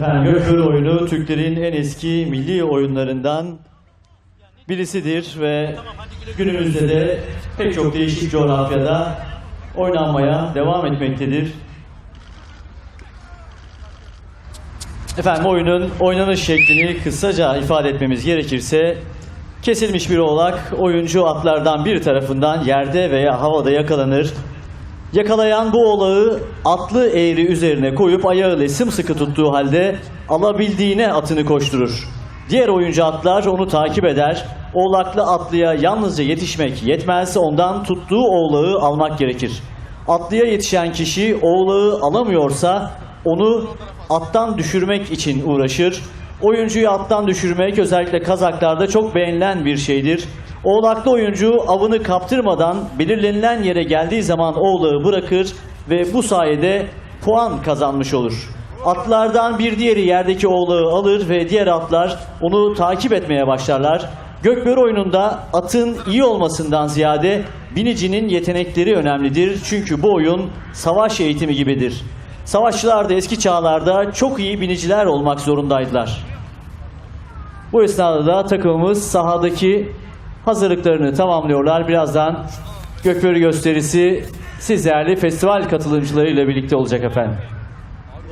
Efendim, Gökbörü oyunu Türklerin en eski milli oyunlarından birisidir ve günümüzde de pek çok değişik coğrafyada oynanmaya devam etmektedir. Efendim, oyunun oynanış şeklini kısaca ifade etmemiz gerekirse, kesilmiş bir oğlak oyuncu atlardan biri tarafından yerde veya havada yakalanır. Yakalayan bu oğlağı atlı eğri üzerine koyup ayağıyla sımsıkı tuttuğu halde alabildiğine atını koşturur. Diğer oyuncu atlar onu takip eder. Oğlaklı atlıya yalnızca yetişmek yetmez, ondan tuttuğu oğlağı almak gerekir. Atlıya yetişen kişi oğlağı alamıyorsa onu attan düşürmek için uğraşır. Oyuncuyu attan düşürmek özellikle Kazaklarda çok beğenilen bir şeydir. Oğlaklı oyuncu avını kaptırmadan belirlenilen yere geldiği zaman oğlağı bırakır ve bu sayede puan kazanmış olur. Atlardan bir diğeri yerdeki oğlağı alır ve diğer atlar onu takip etmeye başlarlar. Gökbörü oyununda atın iyi olmasından ziyade binicinin yetenekleri önemlidir. Çünkü bu oyun savaş eğitimi gibidir. Savaşçılar da eski çağlarda çok iyi biniciler olmak zorundaydılar. Bu esnada da takımımız sahadaki hazırlıklarını tamamlıyorlar. Birazdan Gökbörü gösterisi siz değerli festival katılımcılarıyla birlikte olacak efendim.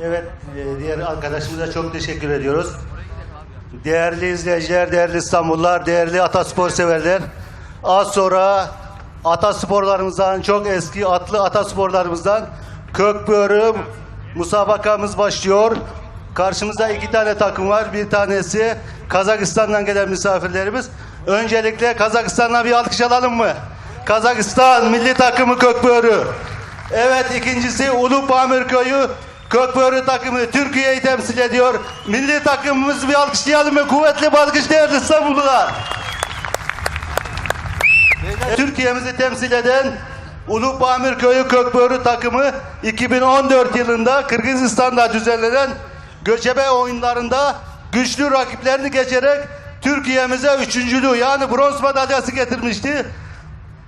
Evet, diğer arkadaşımıza çok teşekkür ediyoruz. Değerli izleyiciler, değerli İstanbullular, değerli ataspor severler. Az sonra atasporlarımızdan, çok eski atlı atasporlarımızdan Gökbörü musabakamız başlıyor. Karşımızda iki tane takım var. Bir tanesi Kazakistan'dan gelen misafirlerimiz. Öncelikle Kazakistan'dan bir alkış alalım mı? Kazakistan milli takımı Gökbörü. Evet, ikincisi Ulupamir Köyü Gökbörü takımı Türkiye'yi temsil ediyor. Milli takımımızı bir alkışlayalım mı? Kuvvetli bir alkış değerli İstanbullular. Türkiye'mizi temsil eden Ulupamir Köyü Gökbörü takımı 2014 yılında Kırgızistan'da düzenlenen göçebe oyunlarında güçlü rakiplerini geçerek Türkiye'mize üçüncülüğü yani bronz madalyası getirmişti.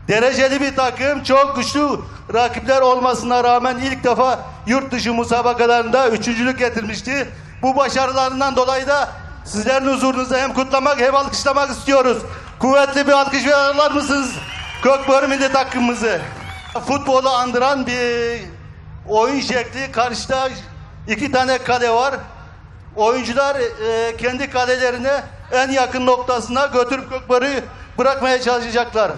Dereceli bir takım, çok güçlü rakipler olmasına rağmen ilk defa yurt dışı musabakalarında üçüncülük getirmişti. Bu başarılarından dolayı da sizlerin huzurunuzda hem kutlamak hem alkışlamak istiyoruz. Kuvvetli bir alkış verirler mısınız Gökbörü milli takımımızı? Futbolu andıran bir oyun şekli. Karşıda iki tane kale var. Oyuncular kendi kalelerine en yakın noktasına götürüp Gökbörü'yü bırakmaya çalışacaklar.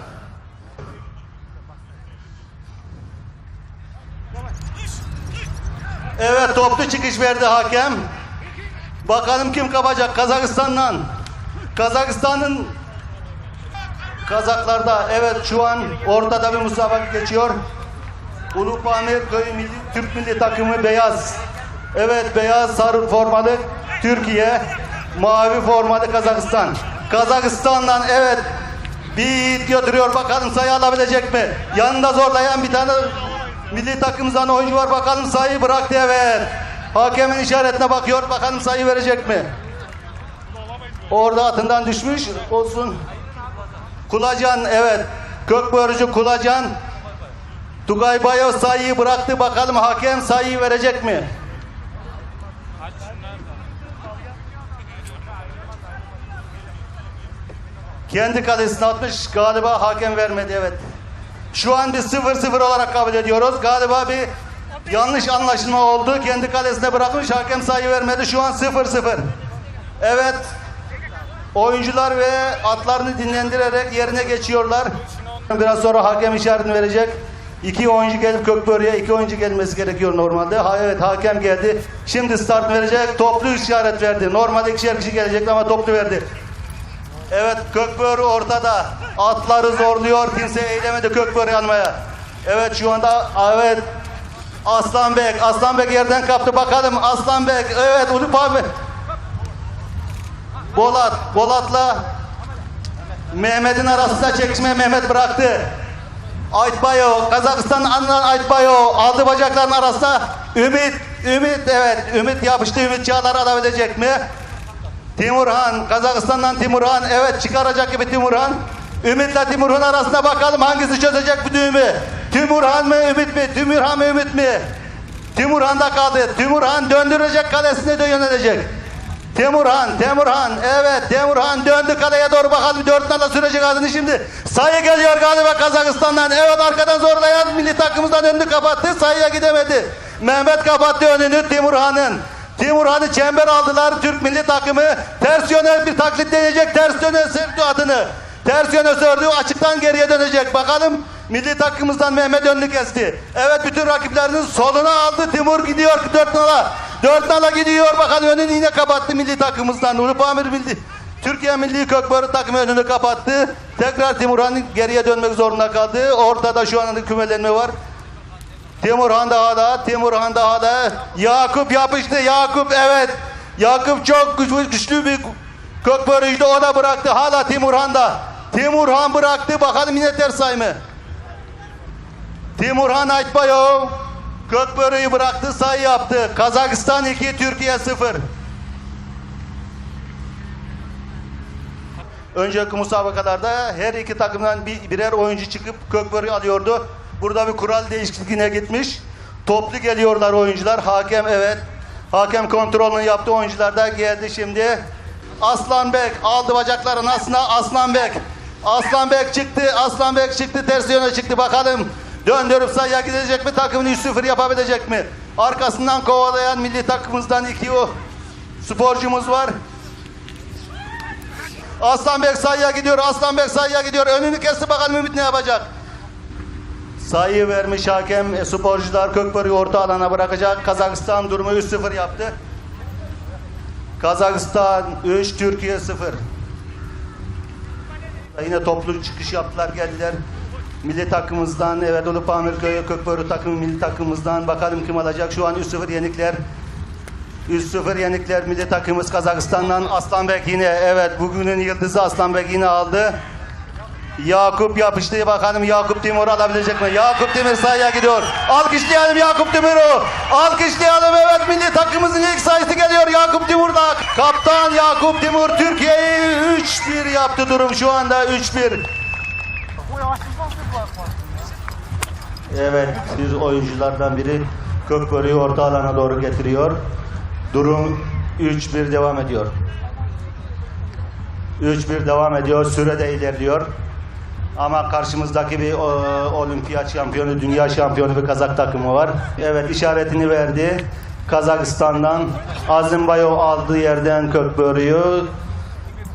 Evet, toplu çıkış verdi hakem. Bakalım kim kapacak Kazakistan'dan. Kazakistan'ın Kazaklarda evet şu an ortada bir musabaka geçiyor. Ulupamir Köyü Türk milli takımı beyaz. Evet, beyaz sarı formalı Türkiye, mavi formalı Kazakistan. Kazakistan'dan evet bir yiğit götürüyor, bakalım sayı alabilecek mi? Yanında zorlayan bir tane milli takımımızdan oyuncu var, bakalım sayı bıraktı evet. Hakemin işaretine bakıyor, bakalım sayı verecek mi? Orada atından düşmüş olsun. Kulacan evet, Gökbörücü Kulacan Tugay Bayo sayıyı bıraktı, bakalım hakem sayıyı verecek mi? Kendi kalesine atmış, galiba hakem vermedi evet. Şu an biz 0-0 olarak kabul ediyoruz. Galiba bir yanlış anlaşılma oldu. Kendi kalesine bırakmış, hakem sayı vermedi. Şu an 0-0. Evet. Oyuncular ve atlarını dinlendirerek yerine geçiyorlar. Biraz sonra hakem işaretini verecek. İki oyuncu gelip Gökbörü'ye, iki oyuncu gelmesi gerekiyor normalde. Evet, hakem geldi. Şimdi start verecek. Toplu işaret verdi. Normalde ikişer kişi gelecekti ama toplu verdi. Evet, Gökbörü ortada. Atları zorluyor. Kimse eylemedi Gökbörü almaya. Evet, şu anda evet Aslanbek. Aslanbek yerden kaptı. Bakalım Aslanbek. Evet, Ulupamir. Bolat'la Mehmet'in arasında çekişme, Mehmet bıraktı. Aytbayo, Kazakistan'ın Aytbayo aldı bacakların arasında. Ümit evet, Ümit yapıştı. Ümit Çağlar alabilecek mi? Timurhan, Kazakistan'dan Timurhan, evet çıkaracak gibi Timurhan. Ümit'le Timurhan arasında bakalım hangisi çözecek bu düğümü? Timurhan mı, Ümit mi? Timurhan mı, Ümit mi? Timurhan da kaldı. Timurhan döndürecek, kalesine de yönelecek. Timurhan, evet Timurhan döndü kaleye doğru, bakalım 4 nala sürecek adını şimdi. Sayı geliyor galiba Kazakistan'dan. Evet, arkadan zorlayan milli takımımızdan önünü kapattı. Sayıya gidemedi. Mehmet kapattı önünü Timurhan'ın. Timurhan'ı çember aldılar Türk milli takımı. Ters yöne bir taklit deneyecek. Ters yöne sürdü adını. Ters yöne sürdü. Açıktan geriye dönecek. Bakalım milli takımımızdan Mehmet önünü kesti. Evet, bütün rakiplerinin soluna aldı. Timur gidiyor 4 nala. 4 nala gidiyor. Bakalım önünü yine kapattı milli takımımızdan. Ulupamir milli Türkiye milli kökbörü takımı önünü kapattı. Tekrar Timurhan geriye dönmek zorunda kaldı. Ortada şu anda kümelenme var. Timurhan da hala. Yakup yapıştı. Yakup, evet. Yakup çok güçlü bir kökbörüydü. O da bıraktı. Hala Timurhan'da. Timurhan bıraktı. Bakalım yine ters say mı? Timurhan Aytbayov kökbörüyü bıraktı. Sayı yaptı. Kazakistan 2, Türkiye 0. Önceki müsabakalarda her iki takımdan birer oyuncu çıkıp kökbörü alıyordu. Burada bir kural değişikliğine gitmiş. Toplu geliyorlar oyuncular. Hakem, evet. Hakem kontrolünü yaptı. Oyuncular da geldi şimdi. Aslanbek aldı bacakların aslında. Aslanbek çıktı. Ters yöne çıktı. Bakalım döndürüp sayıya gidecek mi? Takımını 3-0 yapabilecek mi? Arkasından kovalayan milli takımımızdan 2 sporcumuz var. Aslanbek sayıya gidiyor. Önünü kesti, bakalım Ümit ne yapacak? Sayı vermiş hakem. Sporcular kökbörüyü orta alana bırakacak. Kazakistan durumu 3-0 yaptı. Kazakistan 3, Türkiye 0. Yine toplu çıkış yaptılar, geldiler. Milli takımımızdan, evet, Ulupamir kökbörü takımı milli takımımızdan. Bakalım kim alacak? Şu an 3-0 yenikler. 3-0 yenikler milli takımımız Kazakistan'dan. Aslanbek yine, evet, bugünün yıldızı Aslanbek yine aldı. Yakup yapıştı, bakalım Yakup Timur alabilecek mi? Yakup Timur sayıya gidiyor. Alkışlayalım Yakup Timur'u. Evet, milli takımımızın ilk sayısı geliyor Yakup Timur'da. Kaptan Yakup Timur Türkiye'yi 3-1 yaptı, durum şu anda 3-1. Evet, bir oyunculardan biri kökbörüyü orta alana doğru getiriyor. Durum 3-1 devam ediyor. 3-1 devam ediyor. Süre de ilerliyor. Ama karşımızdaki bir olimpiyat şampiyonu, dünya şampiyonu bir Kazak takımı var. Evet, işaretini verdi. Kazakistan'dan Azimbayov aldığı yerden kökbörüyü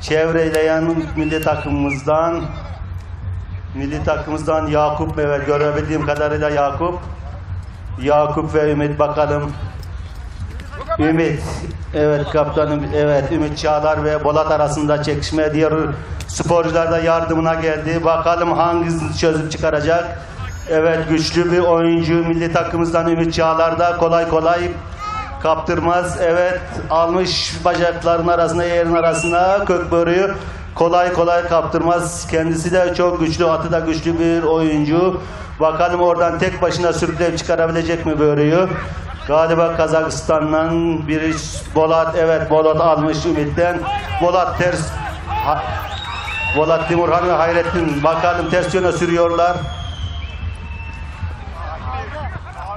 çevreleyen milli takımımızdan Yakup, evet, görebildiğim kadarıyla Yakup ve Ümit, bakalım. Ümit, evet, kaptanım, evet, Ümit Çağlar ve Bolat arasında çekişme, diğer sporcular da yardımına geldi. Bakalım hangisi çözüp çıkaracak. Evet, güçlü bir oyuncu milli takımımızdan Ümit Çağlar da kolay kaptırmaz. Evet, almış bacakların arasına, yerin arasına kökbörüyü, kolay kaptırmaz. Kendisi de çok güçlü, atı da güçlü bir oyuncu. Bakalım oradan tek başına sürükleyip çıkarabilecek mi börüyü? Galiba Kazakistan'dan biri Bolat, evet, Bolat almış Ümit'ten. Bolat Timurhan ve Hayrettin, bakalım ters yöne sürüyorlar.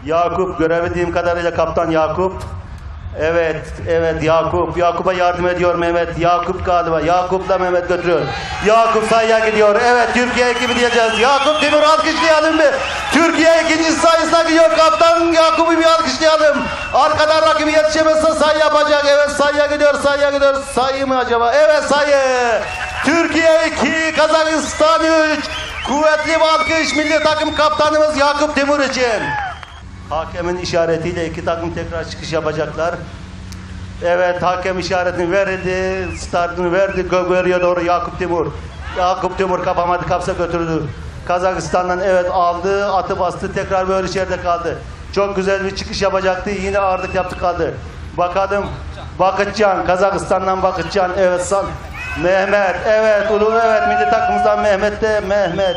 Yakup, görebildiğim kadarıyla kaptan Yakup. Evet, Yakup'a yardım ediyor Mehmet. Yakup galiba. Yakup'la Mehmet götürüyor. Yakup sayıya gidiyor. Evet, Türkiye ekibi diyeceğiz. Yakup Timur, alkışlayalım bir. Türkiye ikinci sayısına gidiyor. Kaptan Yakup'u bir alkışlayalım. Arkadan rakibi yetişemezse sayı yapacak. Evet, sayıya gidiyor. Sayı mı acaba? Evet, sayı. Türkiye 2, Kazakistan 3. Kuvvetli bir alkış milli takım kaptanımız Yakup Timur için. Hakemin işaretiyle iki takım tekrar çıkış yapacaklar. Evet, hakem işaretini verdi, startını verdi, kökbörüye doğru Yakup Timur kapamadı, kapsa götürdü. Kazakistan'dan, evet, aldı, atı bastı, tekrar böyle içeride kaldı. Çok güzel bir çıkış yapacaktı, yine ağırlık yaptı, kaldı. Bakalım, Bakıtcan, Kazakistan'dan Bakıtcan, evet, Mehmet, evet, milli takımımızdan Mehmet.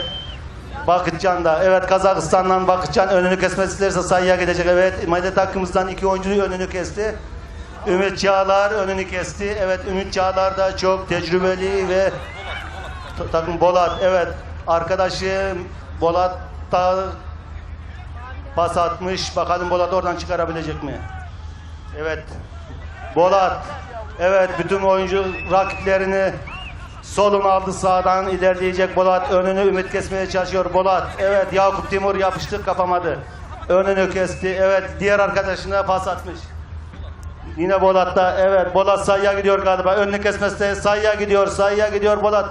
Bakıtcan da, evet, Kazakistan'dan Bakıtcan önünü kesmesi isterse sayıya gidecek. Evet, milli takımımızdan 2 oyuncu önünü kesti. Ümit Çağlar önünü kesti. Evet, Ümit Çağlar da çok tecrübeli ve takım Bolat, evet, arkadaşı Bolat da Pas atmış. Bakalım Bolat oradan çıkarabilecek mi? Evet. Bolat. Evet, bütün oyuncu rakiplerini soluna aldı, sağdan ilerleyecek Bolat. Önünü ümit kesmeye çalışıyor Bolat. Evet, Yakup Timur yapıştı, kapamadı. Önünü kesti. Evet, diğer arkadaşına pas atmış. Yine Bolat'ta. Evet, Bolat sayıya gidiyor galiba. Önünü kesmezse sayıya gidiyor. Sayıya gidiyor Bolat.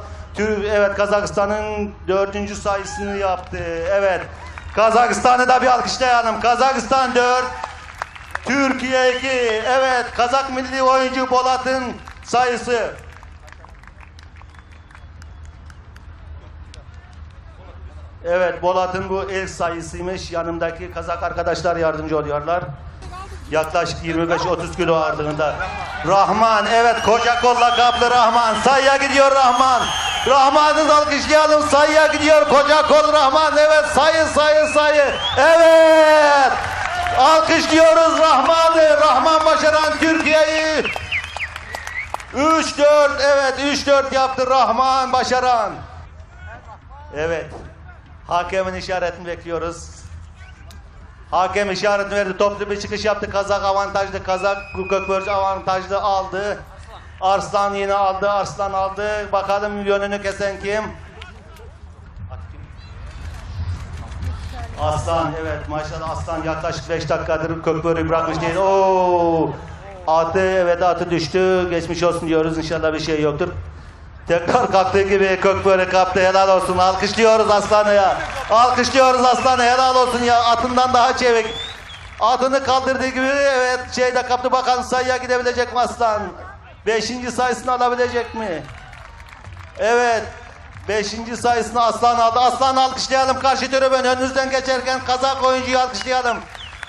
Evet, Kazakistan'ın 4. sayısını yaptı. Evet. Kazakistan'ı da bir alkışlayalım. Kazakistan 4, Türkiye 2. Evet, Kazak milli oyuncu Bolat'ın sayısı. Evet, Bolat'ın bu ilk sayısıymış. Yanımdaki Kazak arkadaşlar yardımcı oluyorlar. Yaklaşık 25-30 kilo ağırlığında. Rahman, evet, koca kol lakaplı Rahman. Sayıya gidiyor Rahman. Rahman'ı alkışlayalım. Sayıya gidiyor koca kol Rahman. Evet, sayı. Evet. Alkışlıyoruz Rahman'ı. Rahman başaran Türkiye'yi 3-4, evet, 3-4 yaptı Rahman başaran. Evet. Hakemin işaretini bekliyoruz. Hakem işaretini verdi. Toplu bir çıkış yaptı. Kazak avantajlı. Kazak Gökbörcü avantajlı aldı. Arslan yine aldı. Arslan aldı. Bakalım yönünü kesen kim? Aslan, evet, maşallah Aslan yaklaşık 5 dakikadır Gökbör'ü bırakmış değil. Oo! Atı düştü. Geçmiş olsun diyoruz. İnşallah bir şey yoktur. Tekrar kalktığı gibi Gökbör'ü kaptı. Helal olsun. Alkışlıyoruz Aslan'ı ya. Alkışlıyoruz Aslan'ı. Helal olsun ya. Atından daha çevik. Atını kaldırdığı gibi, evet, şeyde kaptı. Bakalım sayıya gidebilecek mi Aslan? 5. sayısını alabilecek mi? Evet. 5. sayısını Aslan aldı. Aslan'ı alkışlayalım. Karşı tribün önünüzden geçerken Kazak oyuncuyu alkışlayalım.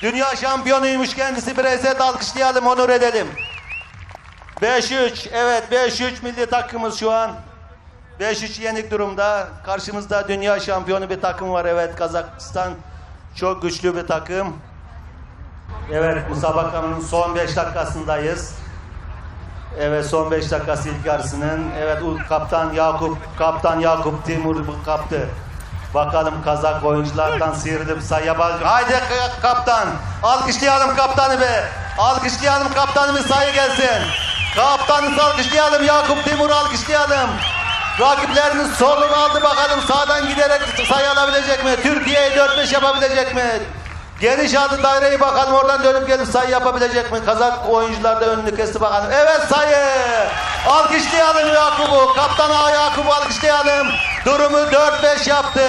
Dünya şampiyonuymuş kendisi. Bireysel alkışlayalım. Onur edelim. 5-3. Evet, 5-3 milli takımımız şu an. 5-3 yenik durumda. Karşımızda dünya şampiyonu bir takım var. Evet, Kazakistan çok güçlü bir takım. Evet, müsabakanın son 5 dakikasındayız. Evet, son 5 dakikası ilk yarısının. Evet, Kaptan Yakup Timur kaptı. Bakalım Kazak oyunculardan sıyrılıp sayıya bak. Haydi kaptan. Alkışlayalım kaptanı be. Alkışlayalım kaptanımız, sayı gelsin. Kaptanı alkışlayalım. Yakup Timur'u alkışlayalım. Rakiplerimiz solunu aldı, bakalım sağdan giderek sayı alabilecek mi? Türkiye'yi 4-5 yapabilecek mi? Geniş aldı daireyi, bakalım oradan dönüp gelip sayı yapabilecek mi? Kazak oyuncular da önünü kesti bakalım. Evet, sayı! Alkışlayalım Yakup'u. Kaptan Yakup'u alkışlayalım. Durumu 4-5 yaptı.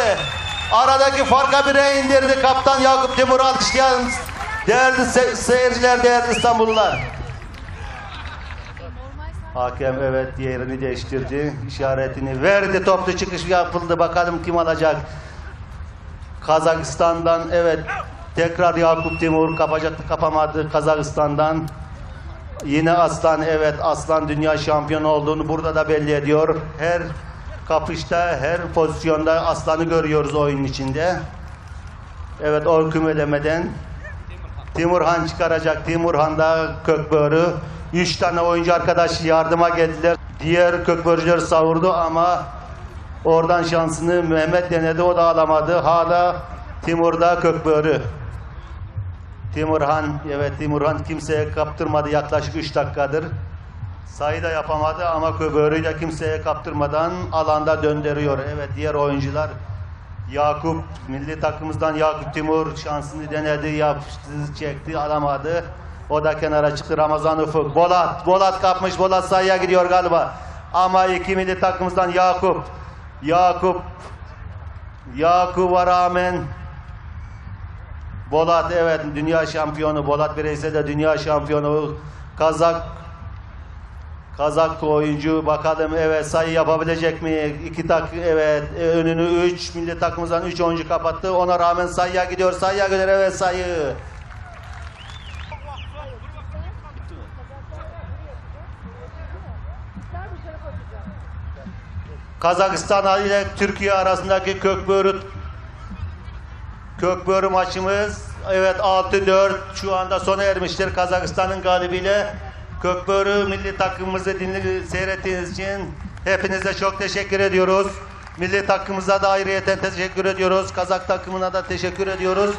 Aradaki farka 1'e indirdi. Kaptan Yakup Timur'u alkışlayalım. Değerli seyirciler, değerli İstanbullular. Hakem evet yerini değiştirdi. İşaretini verdi. Toplu çıkış yapıldı. Bakalım kim alacak? Kazakistan'dan evet tekrar Yakup Timur kapacaktı, kapamadı Kazakistan'dan. Yine Aslan, evet, Aslan dünya şampiyonu olduğunu burada da belli ediyor. Her kapışta, her pozisyonda Aslan'ı görüyoruz oyunun içinde. Evet, o kümelemeden Timurhan çıkaracak. Timurhan da Gökbör'ü. 3 tane oyuncu arkadaş yardıma geldiler. Diğer Gökbörcüler savurdu ama oradan şansını Mehmet denedi, o da alamadı. Hala Timur'da Gökbör'ü. Timurhan, evet, Timurhan kimseye kaptırmadı yaklaşık 3 dakikadır. Sayı da yapamadı ama Gökbör'ü de kimseye kaptırmadan alanda döndürüyor. Evet, diğer oyuncular Yakup, milli takımımızdan Yakup Timur şansını denedi, yapıştı, çekti, alamadı. O da kenara çıktı. Ramazan Ufuk. Bolat kapmış. Bolat sayıya gidiyor galiba. Ama iki milli takımımızdan Yakup'a rağmen Bolat, evet, dünya şampiyonu. Bolat bireysel de dünya şampiyonu. Kazak oyuncu, bakalım evet sayı yapabilecek mi? Evet, önünü 3 milli takımımızdan 3 oyuncu kapattı. Ona rağmen sayıya gidiyor. Evet, sayı. Kazakistan ile Türkiye arasındaki Gökbörü maçımız evet 6-4 şu anda sona ermiştir. Kazakistan'ın galibiyle Gökbörü milli takımımızı seyrettiğiniz için hepinize çok teşekkür ediyoruz. Milli takımımıza da ayrıyeten teşekkür ediyoruz. Kazak takımına da teşekkür ediyoruz.